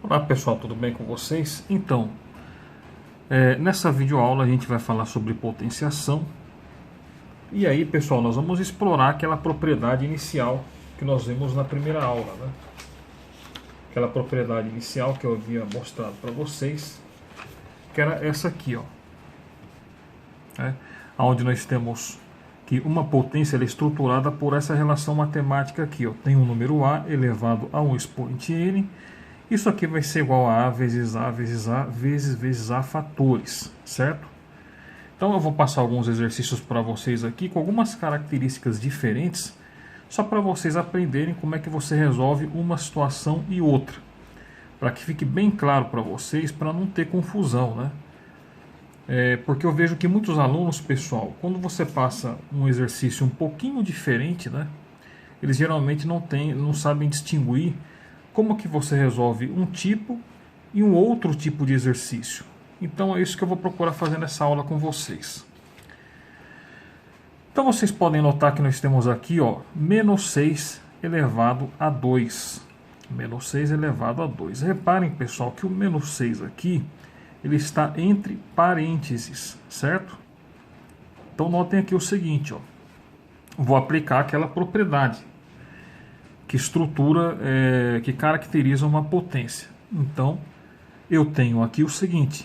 Olá pessoal, tudo bem com vocês? Então, nessa videoaula a gente vai falar sobre potenciação. E aí pessoal, nós vamos explorar aquela propriedade inicial que nós vimos na primeira aula, né? Aquela propriedade inicial que eu havia mostrado para vocês, que era essa aqui, ó, onde nós temos que uma potência é estruturada por essa relação matemática aqui, ó. Tem um número A elevado a um expoente n. Isso aqui vai ser igual a A vezes A vezes A vezes A fatores, certo? Então eu vou passar alguns exercícios para vocês aqui com algumas características diferentes, só para vocês aprenderem como é que você resolve uma situação e outra, para que fique bem claro para vocês, para não ter confusão, né? Porque eu vejo que muitos alunos, pessoal, quando você passa um exercício um pouquinho diferente, né? Eles geralmente não sabem distinguir como que você resolve um tipo e um outro tipo de exercício. Então é isso que eu vou procurar fazer nessa aula com vocês. Então vocês podem notar que nós temos aqui, ó, menos 6 elevado a 2. Menos 6 elevado a 2. Reparem, pessoal, que o menos 6 aqui, ele está entre parênteses, certo? Então notem aqui o seguinte, ó. Vou aplicar aquela propriedade que estrutura, que caracteriza uma potência. Então, eu tenho aqui o seguinte.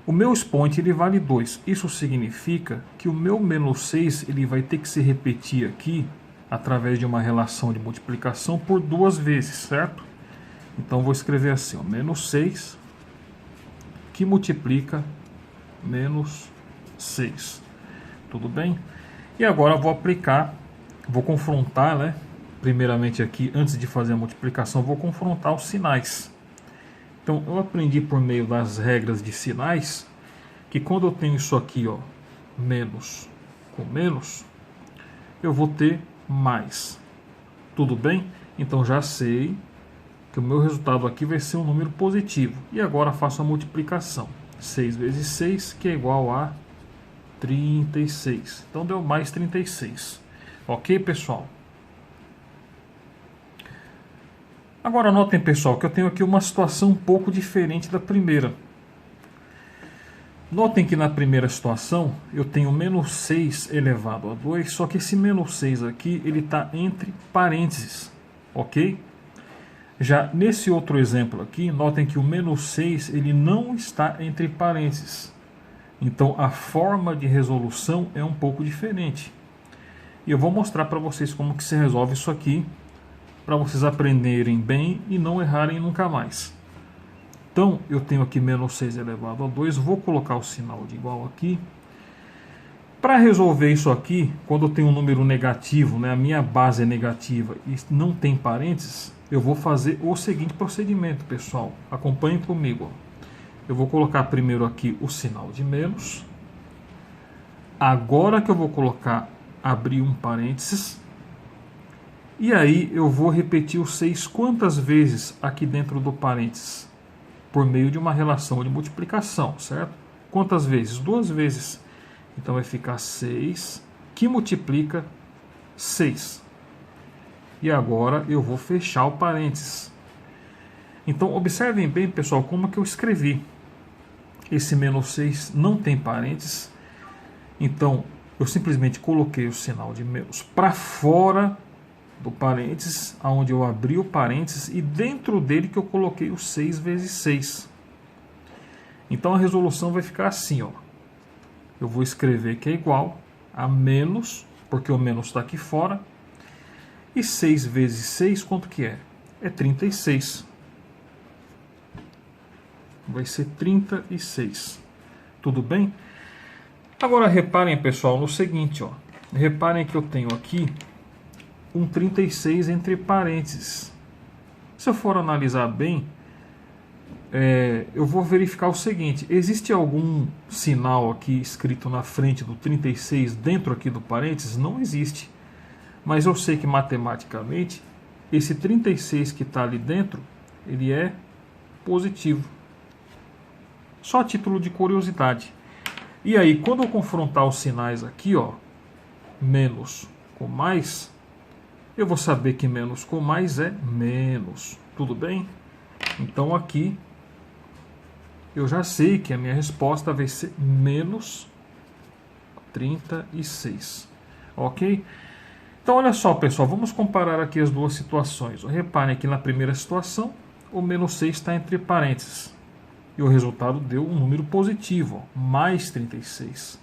O meu expoente ele vale 2. Isso significa que o meu menos 6 ele vai ter que se repetir aqui através de uma relação de multiplicação por duas vezes, certo? Então, vou escrever assim, ó, menos 6 que multiplica menos 6. Tudo bem? E agora eu vou confrontar, né? Primeiramente aqui, antes de fazer a multiplicação, vou confrontar os sinais. Então, eu aprendi por meio das regras de sinais que quando eu tenho isso aqui, ó, menos com menos, eu vou ter mais. Tudo bem? Então, já sei que o meu resultado aqui vai ser um número positivo. E agora faço a multiplicação. 6 vezes 6, que é igual a 36. Então, deu mais 36. Ok, pessoal? Agora notem, pessoal, que eu tenho aqui uma situação um pouco diferente da primeira. Notem que na primeira situação eu tenho menos 6 elevado a 2, só que esse menos 6 aqui ele está entre parênteses, ok? Já nesse outro exemplo aqui, notem que o menos 6 ele não está entre parênteses. Então a forma de resolução é um pouco diferente. E eu vou mostrar para vocês como que se resolve isso aqui, para vocês aprenderem bem e não errarem nunca mais. Então, eu tenho aqui menos 6 elevado a 2, vou colocar o sinal de igual aqui. Para resolver isso aqui, quando eu tenho um número negativo, né, a minha base é negativa e não tem parênteses, eu vou fazer o seguinte procedimento, pessoal. Acompanhem comigo. Eu vou colocar primeiro aqui o sinal de menos. Agora que eu vou abrir um parênteses. E aí eu vou repetir o 6 quantas vezes aqui dentro do parênteses? Por meio de uma relação de multiplicação, certo? Quantas vezes? 2 vezes. Então vai ficar 6 que multiplica 6. E agora eu vou fechar o parênteses. Então observem bem, pessoal, como que eu escrevi. Esse menos 6 não tem parênteses. Então eu simplesmente coloquei o sinal de menos para fora do parênteses, onde eu abri o parênteses e dentro dele que eu coloquei o 6 vezes 6. Então a resolução vai ficar assim, ó. Eu vou escrever que é igual a menos, porque o menos está aqui fora, e 6 vezes 6, quanto que é? É 36. Vai ser 36. Tudo bem? Agora reparem, pessoal, no seguinte, ó. Reparem que eu tenho aqui um 36 entre parênteses. Se eu for analisar bem, eu vou verificar o seguinte: existe algum sinal aqui escrito na frente do 36 dentro aqui do parênteses? Não existe. Mas eu sei que matematicamente esse 36 que está ali dentro, ele é positivo. Só a título de curiosidade. E aí, quando eu confrontar os sinais aqui, ó, menos com mais, eu vou saber que menos com mais é menos. Tudo bem? Então aqui eu já sei que a minha resposta vai ser menos 36. Ok? Então olha só, pessoal, vamos comparar aqui as duas situações. Reparem aqui na primeira situação, o menos 6 está entre parênteses. E o resultado deu um número positivo, mais 36.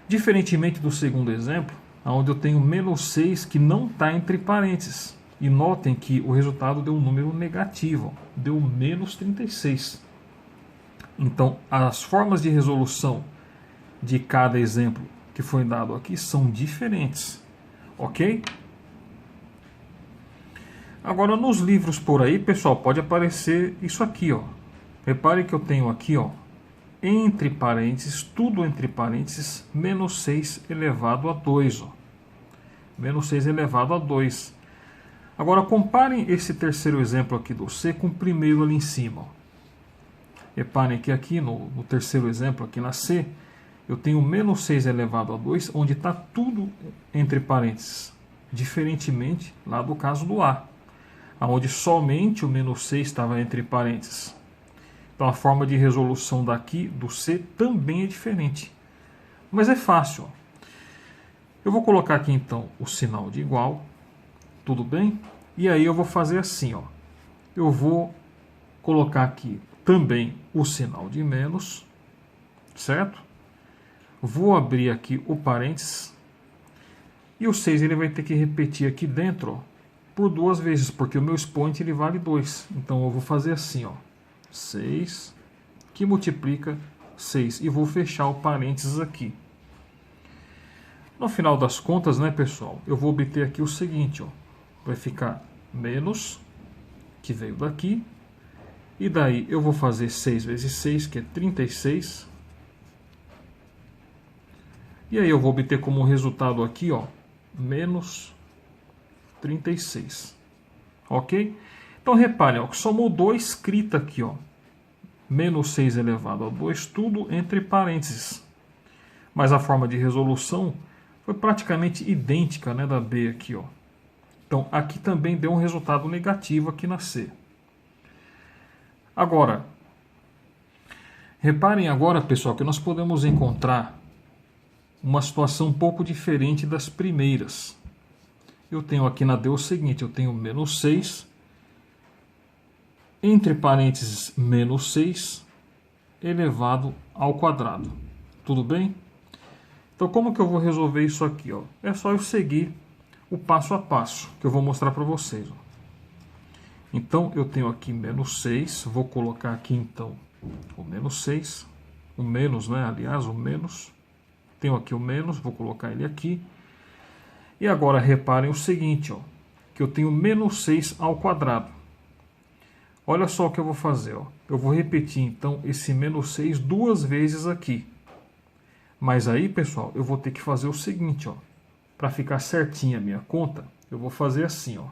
Diferentemente do segundo exemplo, onde eu tenho menos 6 que não está entre parênteses. E notem que o resultado deu um número negativo, deu menos 36. Então, as formas de resolução de cada exemplo que foi dado aqui são diferentes. Ok? Agora, nos livros por aí, pessoal, pode aparecer isso aqui, ó. Repare que eu tenho aqui, ó, entre parênteses, tudo entre parênteses, menos 6 elevado a 2. Ó. Menos 6 elevado a 2. Agora, comparem esse terceiro exemplo aqui do C com o primeiro ali em cima. Ó. Reparem que aqui no terceiro exemplo, aqui na C, eu tenho menos 6 elevado a 2, onde está tudo entre parênteses. Diferentemente lá do caso do A, onde somente o menos 6 estava entre parênteses. Então a forma de resolução daqui do C também é diferente. Mas é fácil. Ó. Eu vou colocar aqui então o sinal de igual. Tudo bem? E aí eu vou fazer assim. Ó. Eu vou colocar aqui também o sinal de menos. Certo? Vou abrir aqui o parênteses. E o 6 ele vai ter que repetir aqui dentro, ó, por 2 vezes, porque o meu expoente ele vale 2. Então eu vou fazer assim, ó, 6 que multiplica 6 e vou fechar o parênteses aqui. No final das contas, né, pessoal, eu vou obter aqui o seguinte, ó, vai ficar menos, que veio daqui, e daí eu vou fazer 6 vezes 6, que é 36. E aí eu vou obter como resultado aqui, ó, menos 36. Ok? Então reparem, ó, que só mudou a escrita aqui, ó. Menos 6 elevado a 2, tudo entre parênteses. Mas a forma de resolução foi praticamente idêntica, né, da B aqui, ó. Então aqui também deu um resultado negativo aqui na C. Agora, reparem agora, pessoal, que nós podemos encontrar uma situação um pouco diferente das primeiras. Eu tenho aqui na D o seguinte, eu tenho menos 6, entre parênteses menos 6, elevado ao quadrado. Tudo bem? Então como que eu vou resolver isso aqui? Ó? É só eu seguir o passo a passo, que eu vou mostrar para vocês. Ó. Então eu tenho aqui menos 6, vou colocar aqui então o menos 6, o menos, né? Aliás, o menos. Tenho aqui o menos, vou colocar ele aqui. E agora reparem o seguinte, ó, que eu tenho menos 6 ao quadrado. Olha só o que eu vou fazer. Ó. Eu vou repetir então esse menos 6 duas vezes aqui. Mas aí, pessoal, eu vou ter que fazer o seguinte. Para ficar certinha a minha conta, eu vou fazer assim. Ó.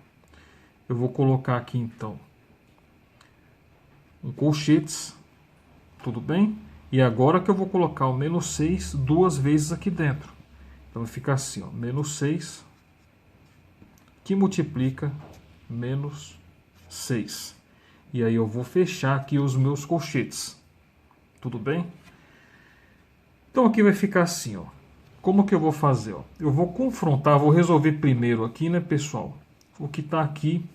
Eu vou colocar aqui então um colchetes. Tudo bem? E agora que eu vou colocar o menos 6 duas vezes aqui dentro. Então vai ficar assim, ó, menos 6 que multiplica menos 6. E aí eu vou fechar aqui os meus colchetes. Tudo bem? Então aqui vai ficar assim, ó. Como que eu vou fazer? Ó? Eu vou confrontar, vou resolver primeiro aqui, né, pessoal? O que está aqui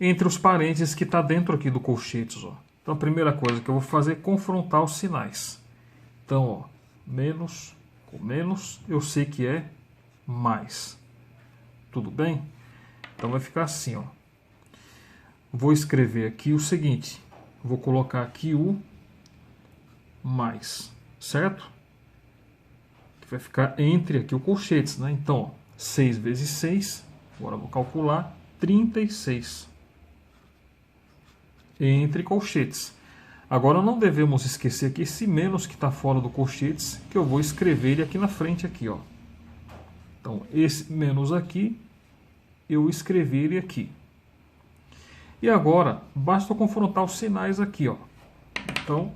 entre os parênteses que está dentro aqui do colchetes, ó. Então a primeira coisa que eu vou fazer é confrontar os sinais. Então, ó, menos com menos, eu sei que é mais. Tudo bem? Então vai ficar assim, ó. Vou escrever aqui o seguinte. Vou colocar aqui o mais, certo? Que vai ficar entre aqui o colchetes, né? Então, ó, 6 vezes 6, agora eu vou calcular, 36. Entre colchetes. Agora não devemos esquecer aqui esse menos que está fora do colchetes, que eu vou escrever ele aqui na frente, aqui, ó. Então, esse menos aqui, eu escrevi ele aqui. E agora, basta confrontar os sinais aqui, ó. Então,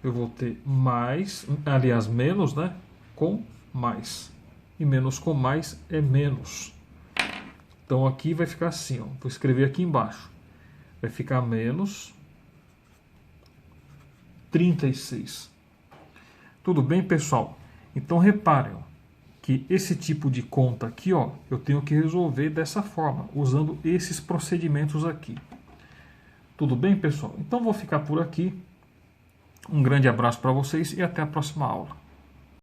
eu vou ter mais, aliás, menos, né, com mais. E menos com mais é menos. Então, aqui vai ficar assim, ó. Vou escrever aqui embaixo. vai ficar menos 36. Tudo bem, pessoal? Então reparem que esse tipo de conta aqui, ó, eu tenho que resolver dessa forma, usando esses procedimentos aqui. Tudo bem, pessoal? Então vou ficar por aqui. Um grande abraço para vocês e até a próxima aula.